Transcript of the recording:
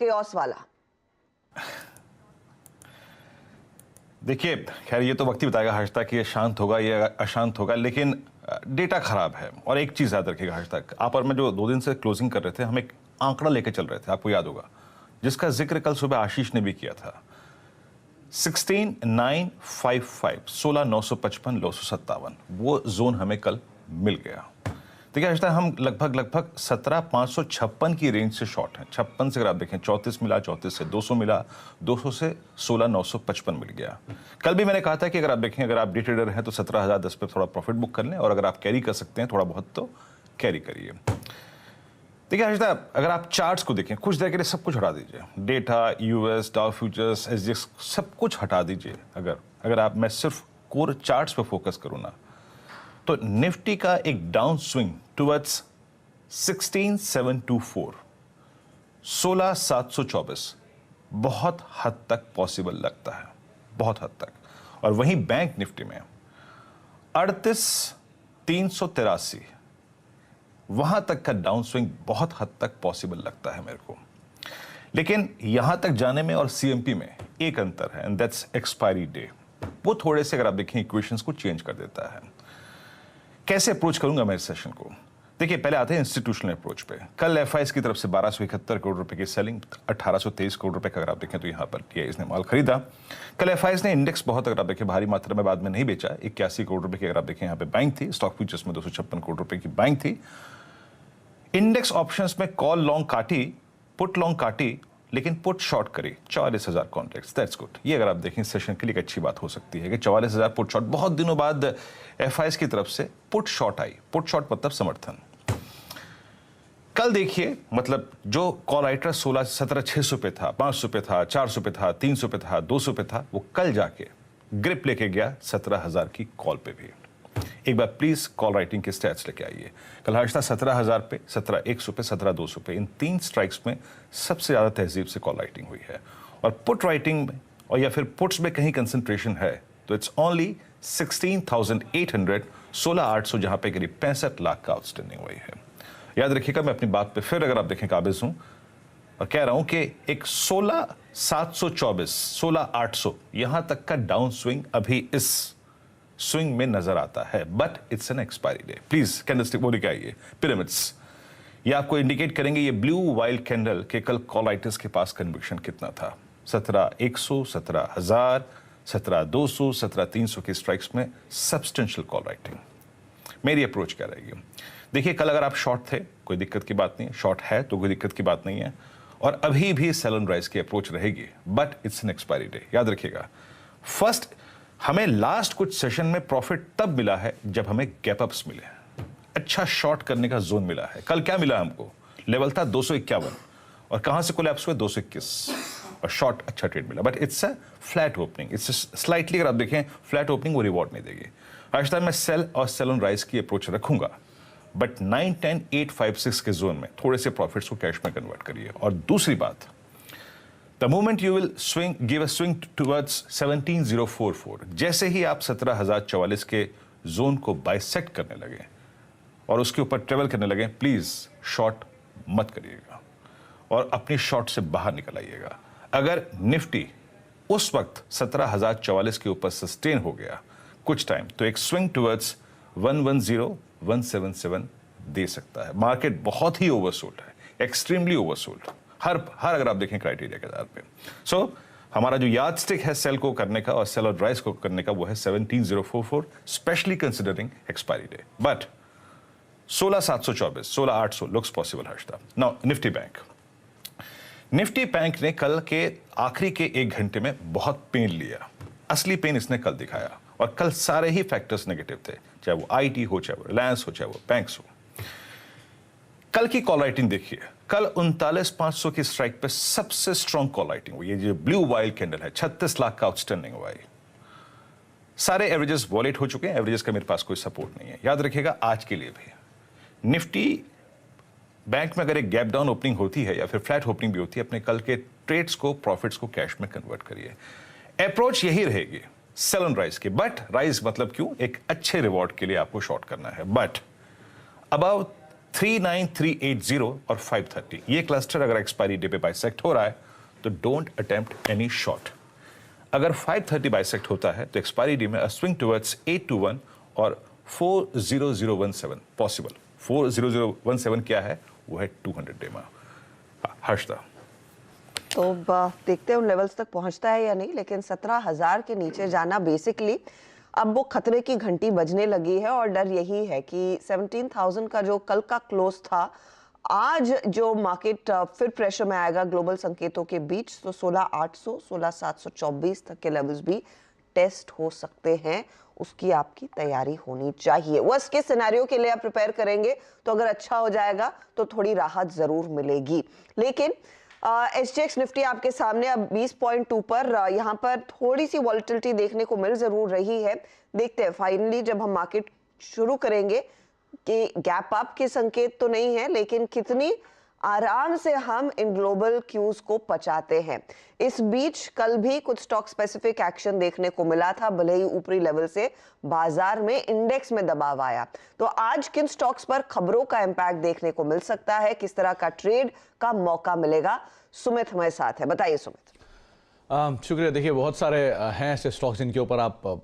Chaos वाला? देखिए, खैर ये तो वक्त ही बताएगा हर्षता कि ये शांत होगा या अशांत होगा, लेकिन डेटा खराब है। और एक चीज़ याद रखिएगा हर्षता, आप और मैं जो 2 दिन से क्लोजिंग कर रहे थे, हम एक आंकड़ा लेके चल रहे थे, आपको याद होगा, जिसका जिक्र कल सुबह आशीष ने भी किया था। 16,955, 16,955, 957, वो जोन हमें कल मिल गया। देखिए हर्षता, हम लगभग 17,556 की रेंज से शॉर्ट हैं। 56 से अगर आप देखें 34 मिला, 34 से 200 मिला, 200 से 16,955 मिल गया। कल भी मैंने कहा था कि अगर आप देखें, अगर आप डे ट्रेडर हैं तो 17,010 पे थोड़ा प्रॉफिट बुक कर लें, और अगर आप कैरी कर सकते हैं थोड़ा बहुत तो कैरी करिए। देखिए हर्षदा, अगर आप चार्ट्स को देखें, कुछ देर के लिए सब कुछ हटा दीजिए, data, US, Dow futures, SGX, सब कुछ हटा दीजिए। अगर आप, मैं सिर्फ कोर चार्ट्स पे फोकस करूं ना, तो निफ्टी का एक डाउन स्विंग टुवर्ड्स 16,724, 16,724 बहुत हद तक पॉसिबल लगता है, बहुत हद तक। और वहीं बैंक निफ्टी में 38,383, वहां तक का डाउन स्विंग बहुत हद तक पॉसिबल लगता है मेरे को। लेकिन यहां तक जाने में और सीएमपी में एक अंतर है, एंड दैट्स एक्सपायरी डे। वो थोड़े से, अगर आप देखें, इक्वेशंस को चेंज कर देता है। कैसे अप्रोच करूंगा मैं इस सेशन को? देखिए, पहले आते हैं इंस्टीट्यूशनल अप्रोच पे। कल एफआईएस की तरफ से 1271 करोड़ रुपए की सेलिंग, 1823 करोड़ रुपए का अगर आप देखें तो यहां पर इसने माल खरीदा। कल एफआईएस ने इंडेक्स बहुत, अगर आप देखें, भारी मात्रा में बाद में नहीं बेचा। 81 करोड़ रुपए की अगर आप देखें यहां पे बाइंग थी। स्टॉक फ्यूचर्स में 256 करोड़ रुपए की बाइंग थी। इंडेक्स ऑप्शंस में कॉल लॉन्ग काटी, पुट लॉन्ग काटी, लेकिन पुट शॉर्ट करी 44,000 कॉन्ट्रैक्ट्स। That's good. ये अगर आप देखें सेशन के लिए एक अच्छी बात हो सकती है कि 44,000 पुट शॉर्ट, बहुत दिनों बाद एफआईएस की तरफ से पुट शॉर्ट आई। पुट शॉर्ट मतलब समर्थन। कल देखिए, मतलब जो कॉल राइटर 17,600 पे था, 500 पे था, 400 पे था, 300 पे था, 200 पे था, वो कल जाके ग्रिप लेके गया 17,000 की कॉल पे भी। एक बार प्लीज कॉल राइटिंग के स्टैट्स लेके आइए। कल हर्षता 17,000 पे, 17,100 पे, 17,200 पे, इन 3 स्ट्राइक्स में सबसे ज्यादा तहजीब से कॉल राइटिंग हुई है। और पुट राइटिंग में, और या फिर पुट्स में कहीं कंसंट्रेशन है तो इट्स ओनली 16,800, 16,800, जहां पे करीब 65 लाख का आउटस्टैंडिंग हुई है। याद रखिएगा, मैं अपनी बात पे फिर, अगर आप देखें, काबिज हूं और कह रहा हूं कि एक 16,724, 16,800 यहां तक का डाउन स्विंग अभी इस स्विंग में नजर आता है, but it's an expiry day. Please candlestick वो दिखाइए, पिरामिड्स, ये आपको इंडिकेट करेंगे, ये ब्लू वाइल्ड कैंडल के कल कॉल राइटर्स के पास कन्विक्शन कितना था। 17,100, 17,000, 17,200, 17,300 के स्ट्राइक्स में सब्सटेंशियल कॉल राइटिंग। मेरी अप्रोच क्या रहेगी? देखिए, कल अगर आप शॉर्ट थे, कोई दिक्कत की बात नहीं है, शॉर्ट है तो कोई दिक्कत की बात नहीं है, और अभी भी सेल एंड राइज की अप्रोच रहेगी, but it's an expiry day. याद रखिएगा, फर्स्ट, हमें लास्ट कुछ सेशन में प्रॉफिट तब मिला है जब हमें गैप अप्स मिले, अच्छा शॉर्ट करने का जोन मिला है। कल क्या मिला हमको? लेवल था 251, और कहां से कोलैप्स हुए? 221, और शॉर्ट अच्छा ट्रेड मिला, but it's a flat opening. It's slightly, अगर आप देखें, फ्लैट ओपनिंग वो रिवॉर्ड नहीं देगी। आज तक मैं सेल और सेल ऑन राइज की अप्रोच रखूंगा, बट 9, 10, 8, 5, 6 के जोन में थोड़े से प्रॉफिट्स को कैश में कन्वर्ट करिए। और दूसरी बात, the moment you will swing, give a swing towards 17,044, जैसे ही आप 17,044 के जोन को बाइसेक्ट करने लगे और उसके ऊपर ट्रेवल करने लगे, प्लीज शॉर्ट मत करिएगा और अपनी शॉर्ट से बाहर निकल आइएगा। अगर निफ्टी उस वक्त 17,044 के ऊपर सस्टेन हो गया कुछ टाइम, तो एक स्विंग टुवर्ड्स 110, 177 दे सकता है। मार्केट बहुत ही ओवरसोल्ड है, एक्सट्रीमली ओवरसोल्ड, हर अगर आप देखें क्राइटेरिया के आधार पे। सो हमारा जो यार्ड स्टिक है सेल को करने का और सेल और राइज को करने का, वो है 17,044, specially considering expiry day. But 16,724, 16,800 looks possible Harshada. Now Nifty bank ने कल के आखिरी के 1 घंटे में बहुत पेन लिया। असली पेन इसने कल दिखाया, और कल सारे ही फैक्टर्स नेगेटिव थे, चाहे वो आईटी हो, चाहे वो रिलायंस हो, चाहे वो बैंक्स हो। कल की कॉल राइटिंग देखिए, कल 39,500 की स्ट्राइक पे सबसे स्ट्रॉन्ग कॉल राइटिंग हुई। ये जो ब्लू वाइल्ड कैंडल है, 36 लाख का आउटस्टैंडिंग हुआ है। सारे एवरेजेस वॉलेट हो चुके हैं, एवरेजेस का मेरे पास कोई सपोर्ट नहीं है। याद रखिएगा, आज के लिए भी निफ्टी बैंक में अगर एक गैप डाउन ओपनिंग होती है या फिर फ्लैट ओपनिंग भी होती है, अपने कल के ट्रेड्स को, प्रॉफिट्स को कैश में कन्वर्ट करिए। अप्रोच यही रहेगी सेल ऑन राइज की, बट राइज मतलब क्यों? एक अच्छे रिवॉर्ड के लिए आपको शॉर्ट करना है, बट अबाउट 39380 और 530, ये क्लस्टर अगर एक्सपायरी डे पे बाइसेक्ट हो रहा है तो डोंट अटेम्प्ट एनी शॉर्ट। अगर 530 बाइसेक्ट होता है तो एक्सपायरी डे में अ स्विंग टुवर्ड्स 821 और 40017 पॉसिबल। 40017 क्या है? वो है 200 डे में। हर्षदा, तो देखते हैं उन लेवल्स तक पहुंचता है या नहीं, लेकिन 17,000 के नीचे जाना बेसिकली अब वो खतरे की घंटी बजने लगी है। और डर यही है कि 17,000 का जो कल का क्लोज था, आज जो मार्केट फिर प्रेशर में आएगा ग्लोबल संकेतों के बीच, तो 16,800 16,724 तक के लेवल्स भी टेस्ट हो सकते हैं। उसकी आपकी तैयारी होनी चाहिए। वर्स्ट के सिनेरियो के लिए आप प्रिपेयर करेंगे तो अगर अच्छा हो जाएगा तो थोड़ी राहत जरूर मिलेगी। लेकिन SGX निफ्टी आपके सामने अब 20.2 पर, यहाँ पर थोड़ी सी वॉलेटिलिटी देखने को मिल जरूर रही है। देखते हैं फाइनली जब हम मार्केट शुरू करेंगे कि गैप अप के संकेत तो नहीं है, लेकिन कितनी आराम से हम इन ग्लोबल क्यूज को पचाते हैं। इस बीच कल भी कुछ स्टॉक स्पेसिफिक एक्शन देखने को मिला था, भले ही ऊपरी लेवल से बाजार में इंडेक्स में दबाव आया। तो आज किन स्टॉक्स पर खबरों का इंपैक्ट देखने को मिल सकता है, किस तरह का ट्रेड का मौका मिलेगा? सुमित हमारे साथ है, बताइए सुमित। शुक्रिया। देखिए, बहुत सारे हैं ऐसे स्टॉक्स जिनके ऊपर आप